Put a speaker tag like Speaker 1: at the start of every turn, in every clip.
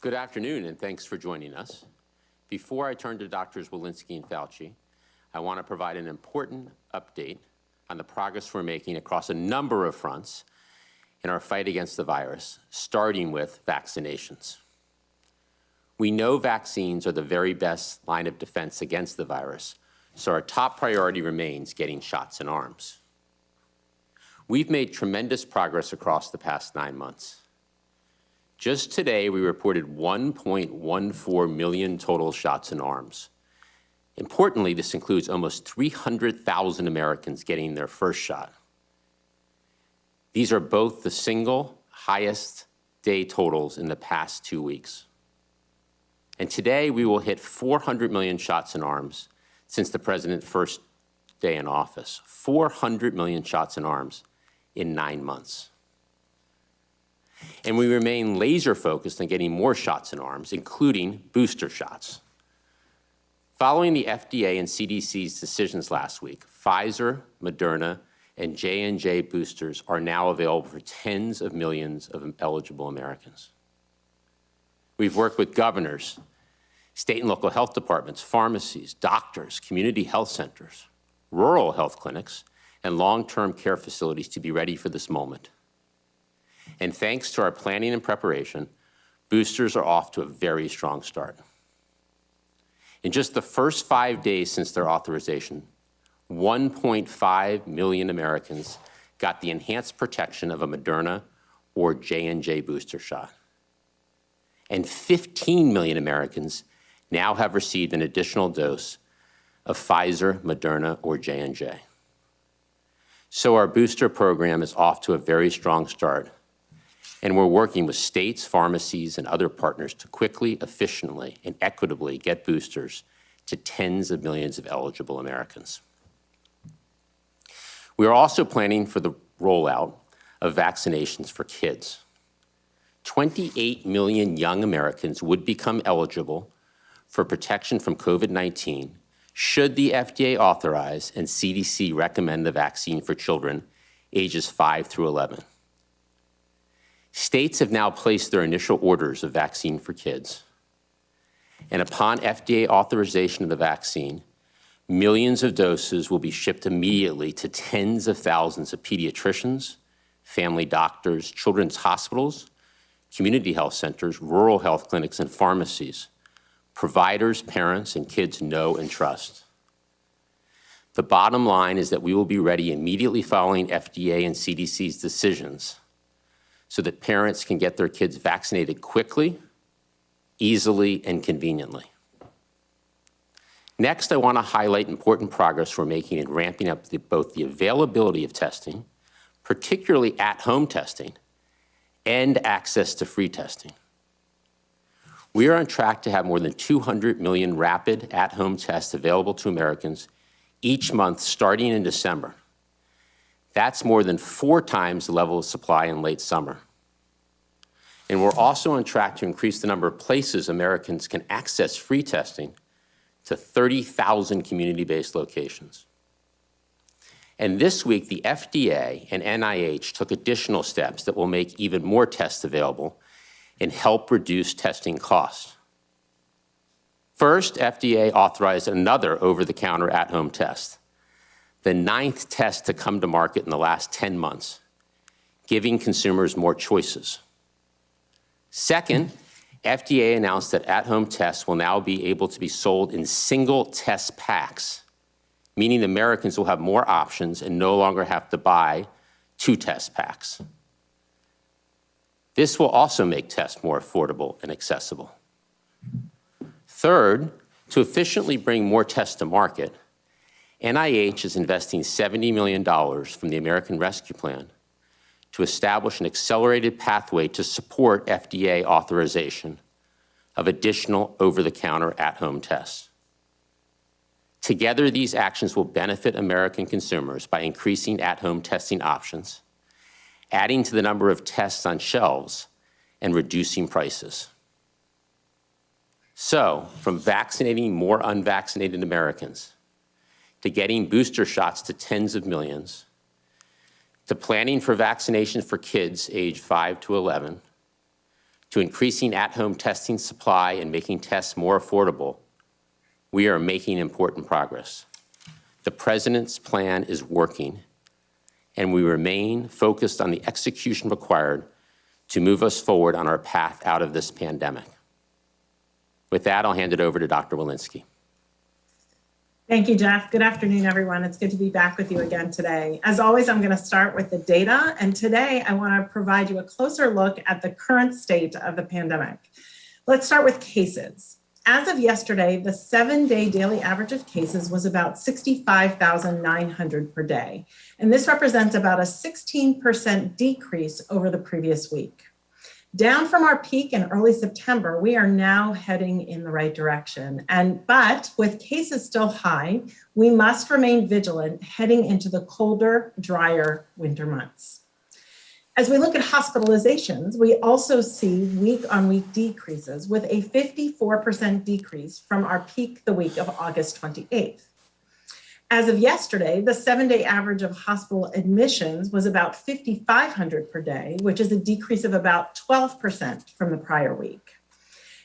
Speaker 1: Good afternoon, and thanks for joining us. Before I turn to Drs. Walensky and Fauci, I want to provide an important update on the progress we're making across a number of fronts in our fight against the virus, starting with vaccinations. We know vaccines are the very best line of defense against the virus, so our top priority remains getting shots in arms. We've made tremendous progress across the past 9 months. Just today, we reported 1.14 million total shots in arms. Importantly, this includes almost 300,000 Americans getting their first shot. These are both the single highest day totals in the past 2 weeks. And today, we will hit 400 million shots in arms since the president's first day in office. 400 million shots in arms in 9 months. And we remain laser-focused on getting more shots in arms, including booster shots. Following the FDA and CDC's decisions last week, Pfizer, Moderna, and J&J boosters are now available for tens of millions of eligible Americans. We've worked with governors, state and local health departments, pharmacies, doctors, community health centers, rural health clinics, and long-term care facilities to be ready for this moment. And thanks to our planning and preparation, boosters are off to a very strong start. In just the first 5 days since their authorization, 1.5 million Americans got the enhanced protection of a Moderna or J&J booster shot. And 15 million Americans now have received an additional dose of Pfizer, Moderna, or J&J. So our booster program is off to a very strong start. And we're working with states, pharmacies, and other partners to quickly, efficiently, and equitably get boosters to tens of millions of eligible Americans. We are also planning for the rollout of vaccinations for kids. 28 million young Americans would become eligible for protection from COVID-19 should the FDA authorize and CDC recommend the vaccine for children ages 5 through 11. States have now placed their initial orders of vaccine for kids. And upon FDA authorization of the vaccine, millions of doses will be shipped immediately to tens of thousands of pediatricians, family doctors, children's hospitals, community health centers, rural health clinics, and pharmacies, providers, parents, and kids know and trust. The bottom line is that we will be ready immediately following FDA and CDC's decisions so that parents can get their kids vaccinated quickly, easily, and conveniently. Next, I want to highlight important progress we're making in ramping up both the availability of testing, particularly at-home testing, and access to free testing. We are on track to have more than 200 million rapid at-home tests available to Americans each month starting in December. That's more than 4 times the level of supply in late summer. And we're also on track to increase the number of places Americans can access free testing to 30,000 community-based locations. And this week, the FDA and NIH took additional steps that will make even more tests available and help reduce testing costs. First, FDA authorized another over-the-counter at-home test, the 9th test to come to market in the last 10 months, giving consumers more choices. Second, FDA announced that at-home tests will now be able to be sold in single test packs, meaning Americans will have more options and no longer have to buy 2 test packs. This will also make tests more affordable and accessible. Third, to efficiently bring more tests to market, NIH is investing $70 million from the American Rescue Plan to establish an accelerated pathway to support FDA authorization of additional over-the-counter at-home tests. Together, these actions will benefit American consumers by increasing at-home testing options, adding to the number of tests on shelves, and reducing prices. So, from vaccinating more unvaccinated Americans, to getting booster shots to tens of millions, to planning for vaccination for kids aged 5 to 11, to increasing at-home testing supply and making tests more affordable, we are making important progress. The President's plan is working, and we remain focused on the execution required to move us forward on our path out of this pandemic. With that, I'll hand it over to Dr. Walensky.
Speaker 2: Thank you, Jeff. Good afternoon, everyone. It's good to be back with you again today. As always, I'm going to start with the data, and today I want to provide you a closer look at the current state of the pandemic. Let's start with cases. As of yesterday, the 7-day daily average of cases was about 65,900 per day, and this represents about a 16% decrease over the previous week. Down from our peak in early September, we are now heading in the right direction. But with cases still high, we must remain vigilant heading into the colder, drier winter months. As we look at hospitalizations, we also see week-on-week decreases with a 54% decrease from our peak the week of August 28th. As of yesterday, the 7-day average of hospital admissions was about 5,500 per day, which is a decrease of about 12% from the prior week.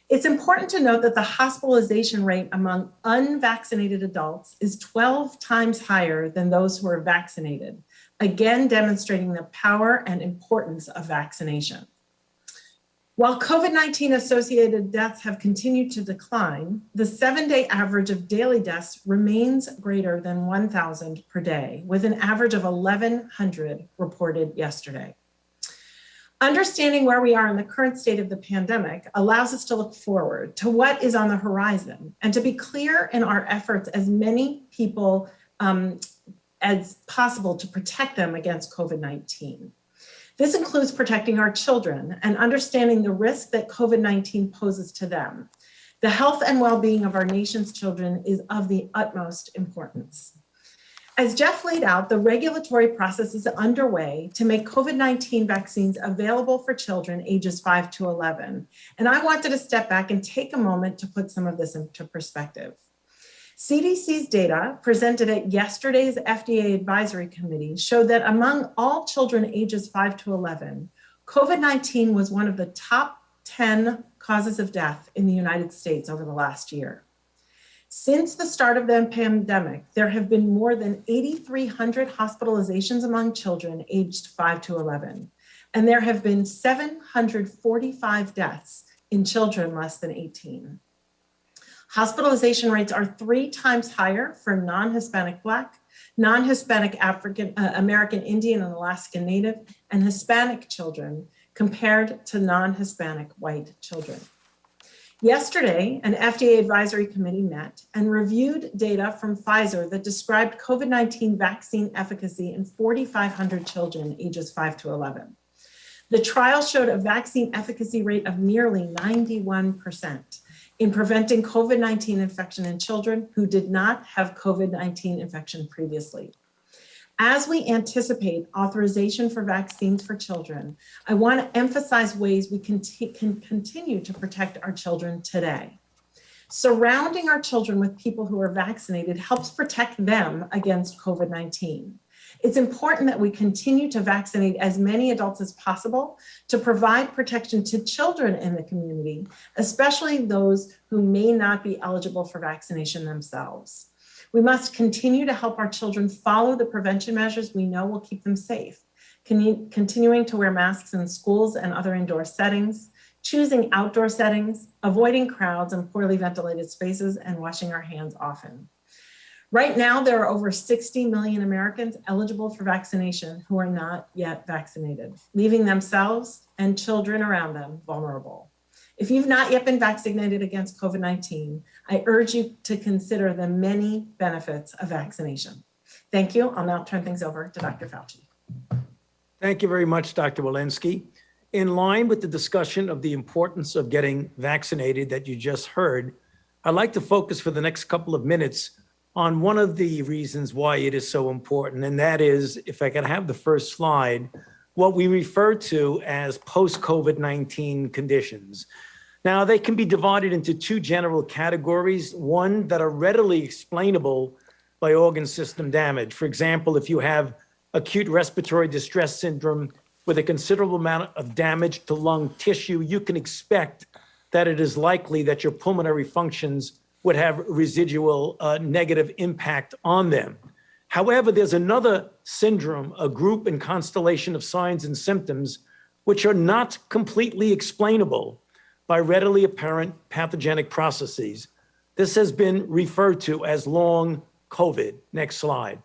Speaker 2: It's important to note that the hospitalization rate among unvaccinated adults is 12 times higher than those who are vaccinated, again demonstrating the power and importance of vaccination. While COVID-19 associated deaths have continued to decline, the 7-day average of daily deaths remains greater than 1,000 per day, with an average of 1,100 reported yesterday. Understanding where we are in the current state of the pandemic allows us to look forward to what is on the horizon and to be clear in our efforts as many people as possible to protect them against COVID-19. This includes protecting our children and understanding the risk that COVID-19 poses to them. The health and well-being of our nation's children is of the utmost importance. As Jeff laid out, the regulatory process is underway to make COVID-19 vaccines available for children ages 5 to 11. And I wanted to step back and take a moment to put some of this into perspective. CDC's data presented at yesterday's FDA Advisory Committee showed that among all children ages 5 to 11, COVID-19 was one of the top 10 causes of death in the United States over the last year. Since the start of the pandemic, there have been more than 8,300 hospitalizations among children aged 5 to 11, and there have been 745 deaths in children less than 18. Hospitalization rates are 3 times higher for non-Hispanic Black, non-Hispanic African American Indian and Alaskan Native, and Hispanic children compared to non-Hispanic white children. Yesterday, an FDA advisory committee met and reviewed data from Pfizer that described COVID-19 vaccine efficacy in 4,500 children ages 5 to 11. The trial showed a vaccine efficacy rate of nearly 91%. In preventing COVID-19 infection in children who did not have COVID-19 infection previously. As we anticipate authorization for vaccines for children, I want to emphasize ways we can continue to protect our children today. Surrounding our children with people who are vaccinated helps protect them against COVID-19. It's important that we continue to vaccinate as many adults as possible to provide protection to children in the community, especially those who may not be eligible for vaccination themselves. We must continue to help our children follow the prevention measures we know will keep them safe, continuing to wear masks in schools and other indoor settings, choosing outdoor settings, avoiding crowds and poorly ventilated spaces, and washing our hands often. Right now, there are over 60 million Americans eligible for vaccination who are not yet vaccinated, leaving themselves and children around them vulnerable. If you've not yet been vaccinated against COVID-19, I urge you to consider the many benefits of vaccination. Thank you. I'll now turn things over to Dr. Fauci.
Speaker 3: Thank you very much, Dr. Walensky. In line with the discussion of the importance of getting vaccinated that you just heard, I'd like to focus for the next couple of minutes on one of the reasons why it is so important, and that is, if I could have the first slide, what we refer to as post-COVID-19 conditions. Now, they can be divided into 2 general categories, one that are readily explainable by organ system damage. For example, if you have acute respiratory distress syndrome, with a considerable amount of damage to lung tissue, you can expect that it is likely that your pulmonary functions would have residual negative impact on them. However, there's another syndrome, a group and constellation of signs and symptoms which are not completely explainable by readily apparent pathogenic processes. This has been referred to as long COVID. Next slide.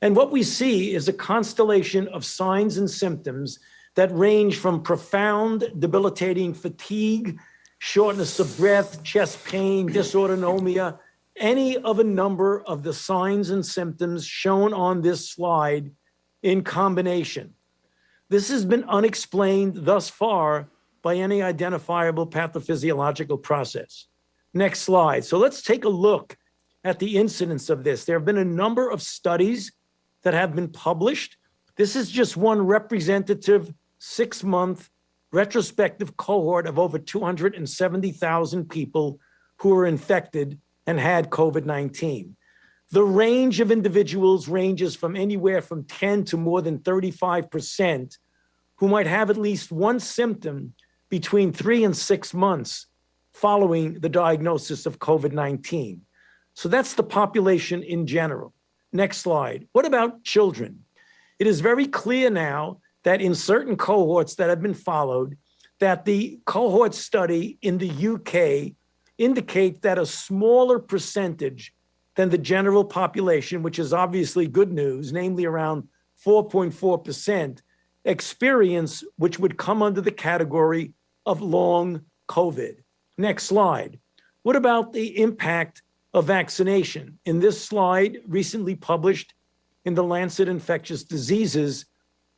Speaker 3: And what we see is a constellation of signs and symptoms that range from profound debilitating fatigue, shortness of breath, chest pain, dysautonomia, any of a number of the signs and symptoms shown on this slide in combination. This has been unexplained thus far by any identifiable pathophysiological process. Next slide. So let's take a look at the incidence of this. There have been a number of studies that have been published. This is just one representative 6-month retrospective cohort of over 270,000 people who were infected and had COVID-19. The range of individuals ranges from anywhere from 10 to more than 35% who might have at least one symptom between 3 and 6 months following the diagnosis of COVID-19. So that's the population in general. Next slide. What about children? It is very clear now that in certain cohorts that have been followed, that the cohort study in the UK indicate that a smaller percentage than the general population, which is obviously good news, namely around 4.4%, experience which would come under the category of long COVID. Next slide. What about the impact of vaccination? In this slide, recently published in the Lancet Infectious Diseases,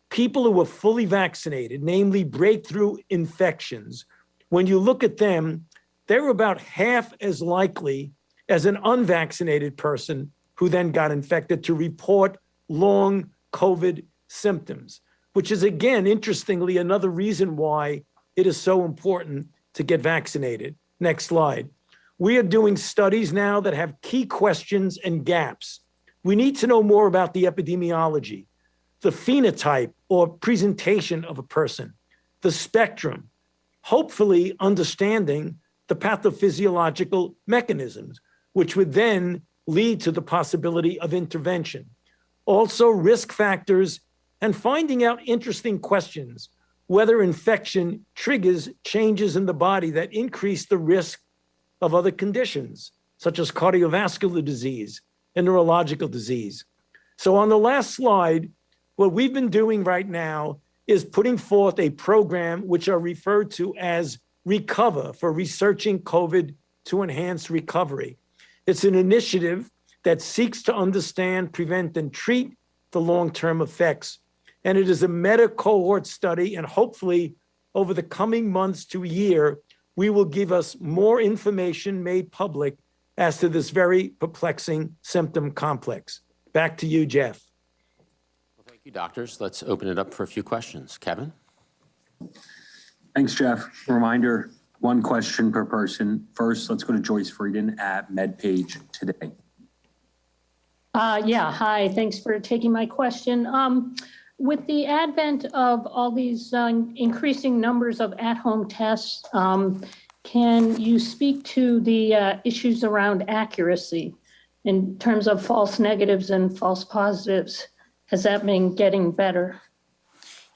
Speaker 3: people who were fully vaccinated, namely breakthrough infections, when you look at them, they're about half as likely as an unvaccinated person who then got infected to report long COVID symptoms, which is, again, interestingly, another reason why it is so important to get vaccinated. Next slide. We are doing studies now that have key questions and gaps. We need to know more about the epidemiology, the phenotype or presentation of a person, the spectrum, hopefully understanding the pathophysiological mechanisms, which would then lead to the possibility of intervention. Also, risk factors and finding out interesting questions, whether infection triggers changes in the body that increase the risk of other conditions, such as cardiovascular disease and neurological disease. So on the last slide, what we've been doing right now is putting forth a program which are referred to as Recover, for researching COVID to enhance recovery. It's an initiative that seeks to understand, prevent, and treat the long-term effects. And it is a meta-cohort study, and hopefully over the coming months to a year, we will give us more information made public as to this very perplexing symptom complex. Back to you, Jeff.
Speaker 1: Well, thank you, doctors. Let's open it up for a few questions. Kevin?
Speaker 4: Thanks, Jeff. Reminder, one question per person. First, let's go to Joyce Frieden at MedPage Today.
Speaker 5: Yeah, hi, thanks for taking my question. With the advent of all these increasing numbers of at-home tests, can you speak to the issues around accuracy in terms of false negatives and false positives? Has that been getting better?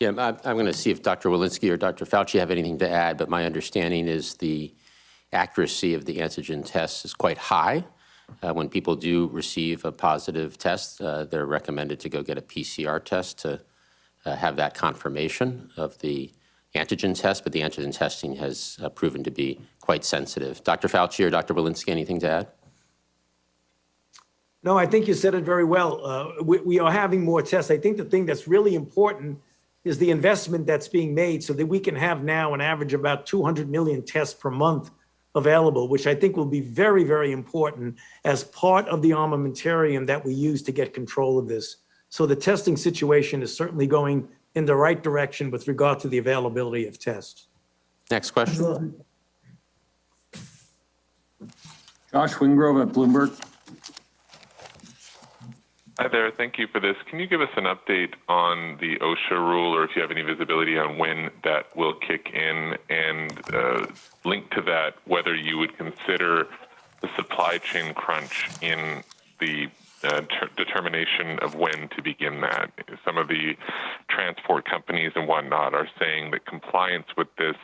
Speaker 1: Yeah, I'm going to see if Dr. Walensky or Dr. Fauci have anything to add, but my understanding is the accuracy of the antigen tests is quite high. When people do receive a positive test, they're recommended to go get a PCR test to have that confirmation of the antigen test, but the antigen testing has proven to be quite sensitive. Dr. Fauci or Dr. Walensky, anything to add?
Speaker 3: No, I think you said it very well. We are having more tests. I think the thing that's really important is the investment that's being made so that we can have now an average of about 200 million tests per month available, which I think will be very, very important as part of the armamentarium that we use to get control of this. So the testing situation is certainly going in the right direction with regard to the availability of tests.
Speaker 1: Next question.
Speaker 4: Josh Wingrove at Bloomberg.
Speaker 6: Hi there. Thank you for this. Can you give us an update on the Osha rule, or if you have any visibility on when that will kick in, and link to that whether you would consider the supply chain crunch in the determination of when to begin that? Some of the transport companies and whatnot are saying that compliance with this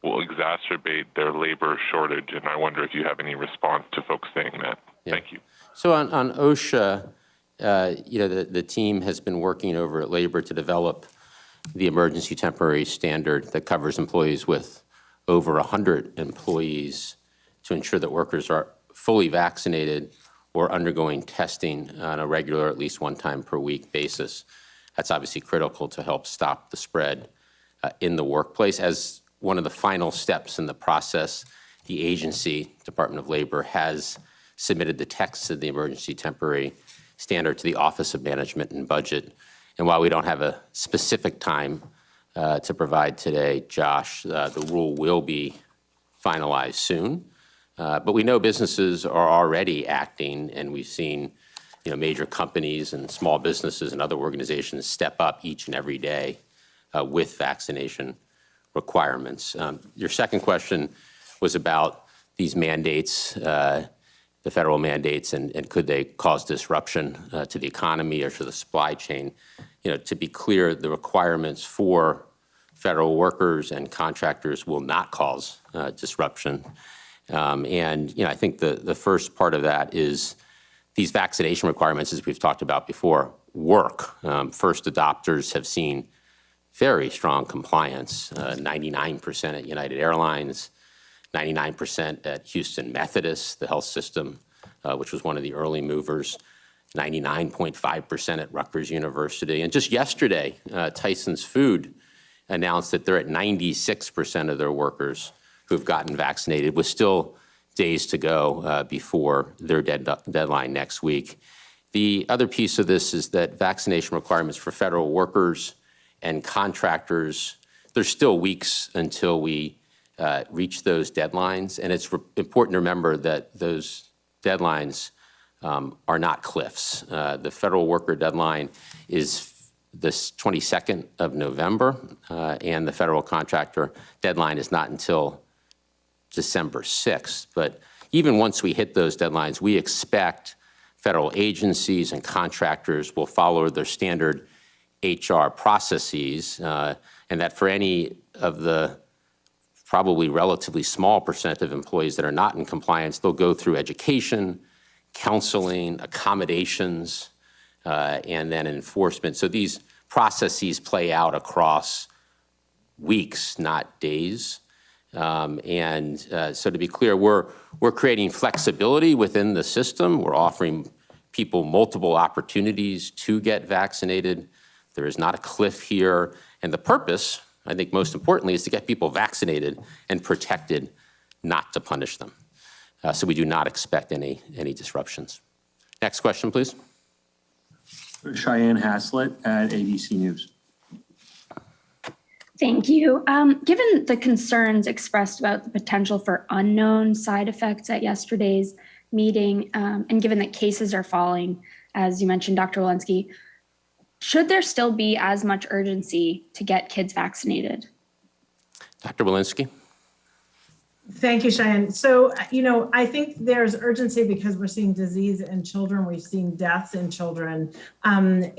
Speaker 6: will exacerbate their labor shortage, and I wonder if you have any response to folks saying that.
Speaker 1: Yeah.
Speaker 6: Thank you.
Speaker 1: So on OSHA, the team has been working over at Labor to develop the emergency temporary standard that covers employees with over 100 employees to ensure that workers are fully vaccinated or undergoing testing on a regular, at least one time per week basis. That's obviously critical to help stop the spread in the workplace. As one of the final steps in the process, the agency, Department of Labor, has submitted the text of the emergency temporary standard to the Office of Management and Budget. And while we don't have a specific time to provide today, Josh, the rule will be finalized soon. But we know businesses are already acting, and we've seen major companies and small businesses and other organizations step up each and every day with vaccination requirements. Your second question was about these mandates, the federal mandates, and could they cause disruption to the economy or to the supply chain. To be clear, the requirements for federal workers and contractors will not cause disruption. I think the first part of that is these vaccination requirements, as we've talked about before, work. First adopters have seen very strong compliance, 99% at United Airlines, 99% at Houston Methodist, the health system, which was one of the early movers, 99.5% at Rutgers University. And just yesterday, Tyson's Food announced that they're at 96% of their workers who've gotten vaccinated, with still days to go before their deadline next week. The other piece of this is that vaccination requirements for federal workers and contractors, there's still weeks until we reach those deadlines. And it's important to remember that those deadlines are not cliffs. The federal worker deadline is this 22nd of November, and the federal contractor deadline is not until December 6th. But even once we hit those deadlines, we expect federal agencies and contractors will follow their standard HR processes, and that for any of the probably relatively small percent of employees that are not in compliance, they'll go through education, counseling, accommodations, and then enforcement. So these processes play out across weeks, not days. So to be clear, we're creating flexibility within the system. We're offering people multiple opportunities to get vaccinated. There is not a cliff here. And the purpose, I think most importantly, is to get people vaccinated and protected, not to punish them. So we do not expect any disruptions. Next question, please.
Speaker 4: Cheyenne Haslett at ABC News.
Speaker 7: Thank you. Given the concerns expressed about the potential for unknown side effects at yesterday's meeting, and given that cases are falling, as you mentioned, Dr. Walensky, should there still be as much urgency to get kids vaccinated?
Speaker 1: Dr. Walensky.
Speaker 2: Thank you, Cheyenne. So, I think there's urgency because we're seeing disease in children. We've seen deaths in children. And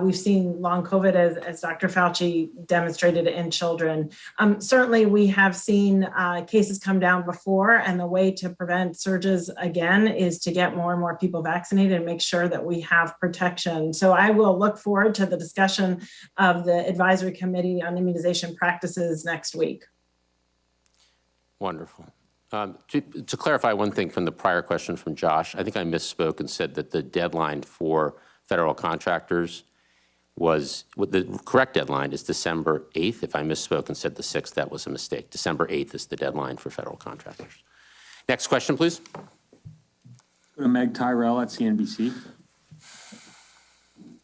Speaker 2: we've seen long COVID, as Dr. Fauci demonstrated, in children. Certainly, we have seen cases come down before, and the way to prevent surges again is to get more and more people vaccinated and make sure that we have protection. So I will look forward to the discussion of the Advisory Committee on Immunization Practices next week.
Speaker 1: Wonderful. To clarify one thing from the prior question from Josh, I think I misspoke and said that the deadline for federal contractors was, the correct deadline is December 8th. If I misspoke and said the 6th, that was a mistake. December 8th is the deadline for federal contractors. Next question, please.
Speaker 4: Go to Meg Tyrell at CNBC.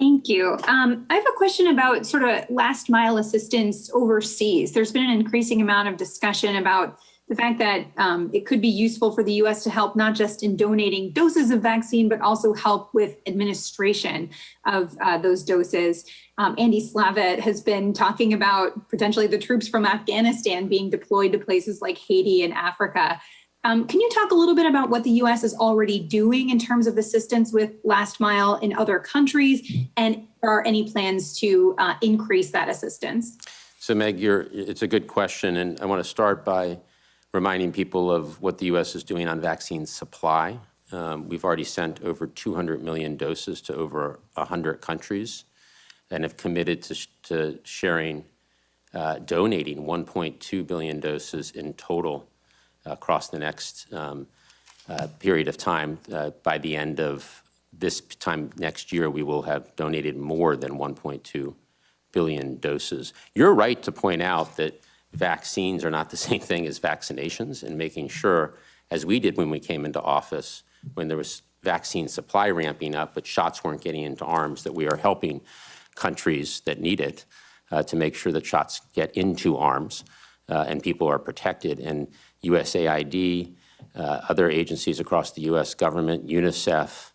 Speaker 8: Thank you. I have a question about sort of last mile assistance overseas. There's been an increasing amount of discussion about the fact that it could be useful for the U.S. to help not just in donating doses of vaccine, but also help with administration of those doses. Andy Slavitt has been talking about potentially the troops from Afghanistan being deployed to places like Haiti and Africa. Can you talk a little bit about what the U.S. is already doing in terms of assistance with last mile in other countries, and are any plans to increase that assistance?
Speaker 1: So Meg, it's a good question, and I want to start by reminding people of what the U.S. is doing on vaccine supply. We've already sent over 200 million doses to over 100 countries and have committed to sharing, donating 1.2 billion doses in total across the next period of time. By the end of this time next year, we will have donated more than 1.2 billion doses. You're right to point out that vaccines are not the same thing as vaccinations, and making sure, as we did when we came into office, when there was vaccine supply ramping up, but shots weren't getting into arms, that we are helping countries that need it to make sure that shots get into arms and people are protected. And USAID, other agencies across the U.S. government, UNICEF,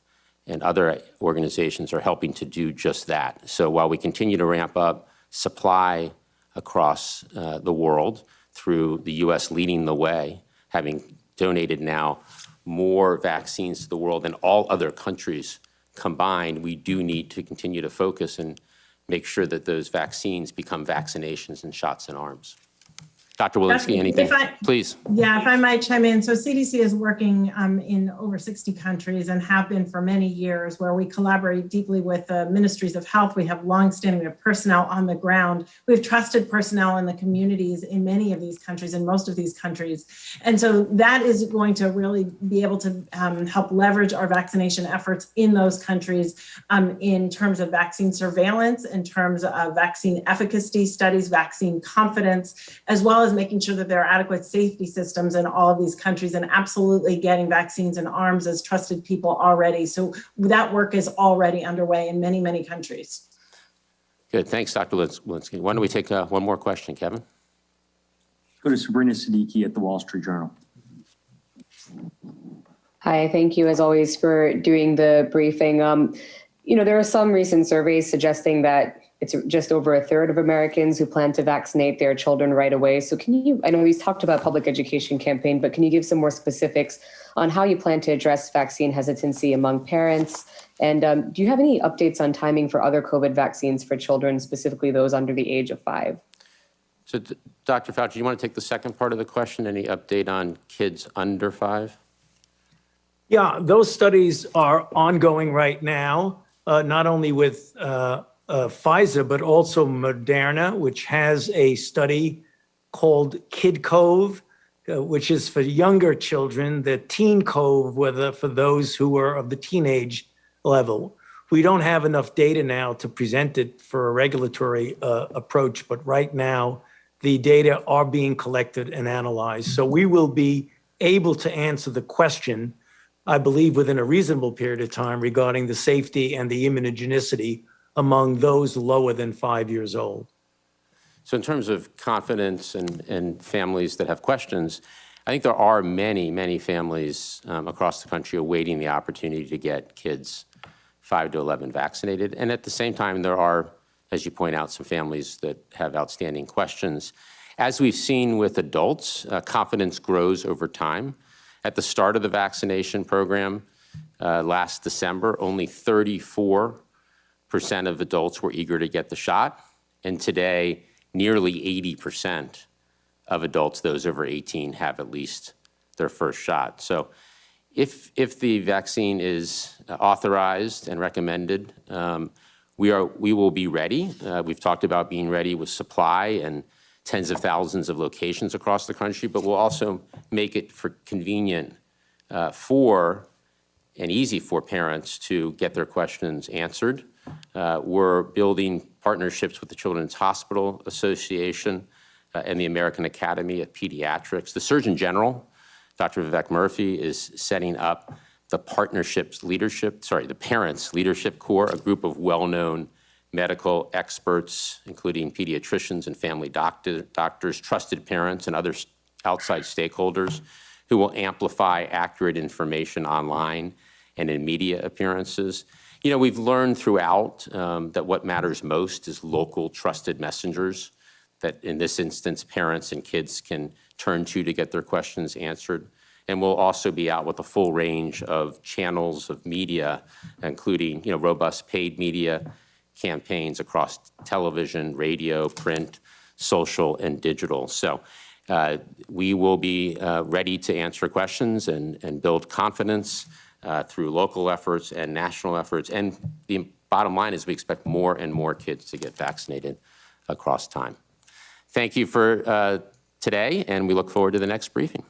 Speaker 1: and other organizations are helping to do just that. So while we continue to ramp up supply across the world through the U.S. leading the way, having donated now more vaccines to the world than all other countries combined, we do need to continue to focus and make sure that those vaccines become vaccinations and shots in arms. Dr. Walensky, anything? Please.
Speaker 2: Yeah, if I might chime in. So CDC is working in over 60 countries and have been for many years, where we collaborate deeply with the ministries of health. We have longstanding personnel on the ground. We have trusted personnel in the communities in many of these countries, in most of these countries. And so that is going to really be able to help leverage our vaccination efforts in those countries in terms of vaccine surveillance, in terms of vaccine efficacy studies, vaccine confidence, as well as making sure that there are adequate safety systems in all of these countries, and absolutely getting vaccines in arms as trusted people already. So that work is already underway in many, many countries.
Speaker 1: Good. Thanks, Dr. Walensky. Why don't we take one more question, Kevin?
Speaker 4: Go to Sabrina Siddiqui at the Wall Street Journal.
Speaker 9: Hi, thank you as always for doing the briefing. There are some recent surveys suggesting that it's just over a third of Americans who plan to vaccinate their children right away. So I know we've talked about public education campaign, but can you give some more specifics on how you plan to address vaccine hesitancy among parents? And do you have any updates on timing for other COVID vaccines for children, specifically those under the age of 5?
Speaker 1: So Dr. Fauci, you want to take the second part of the question? Any update on kids under 5?
Speaker 3: Yeah, those studies are ongoing right now, not only with Pfizer, but also Moderna, which has a study called Kid Cove, which is for younger children, the Teen Cove, for those who are of the teenage level. We don't have enough data now to present it for a regulatory approach, but right now the data are being collected and analyzed. So we will be able to answer the question, I believe, within a reasonable period of time regarding the safety and the immunogenicity among those lower than 5 years old.
Speaker 1: So in terms of confidence and families that have questions, I think there are many, many families across the country awaiting the opportunity to get kids 5 to 11 vaccinated. And at the same time, there are, as you point out, some families that have outstanding questions. As we've seen with adults, confidence grows over time. At the start of the vaccination program last December, only 34% of adults were eager to get the shot. And today, nearly 80% of adults, those over 18, have at least their first shot. So if the vaccine is authorized and recommended, we will be ready. We've talked about being ready with supply and tens of thousands of locations across the country, but we'll also make it convenient and easy for parents to get their questions answered. We're building partnerships with the Children's Hospital Association and the American Academy of Pediatrics. The Surgeon General, Dr. Vivek Murthy, is setting up the Parents Leadership Corps, a group of well-known medical experts, including pediatricians and family doctors, trusted parents, and other outside stakeholders who will amplify accurate information online and in media appearances. You know, we've learned throughout that what matters most is local trusted messengers that in this instance, parents and kids can turn to get their questions answered. And we'll also be out with a full range of channels of media, including, you know, robust paid media campaigns across television, radio, print, social, and digital. So we will be ready to answer questions and build confidence through local efforts and national efforts. And the bottom line is we expect more and more kids to get vaccinated across time. Thank you for today, and we look forward to the next briefing.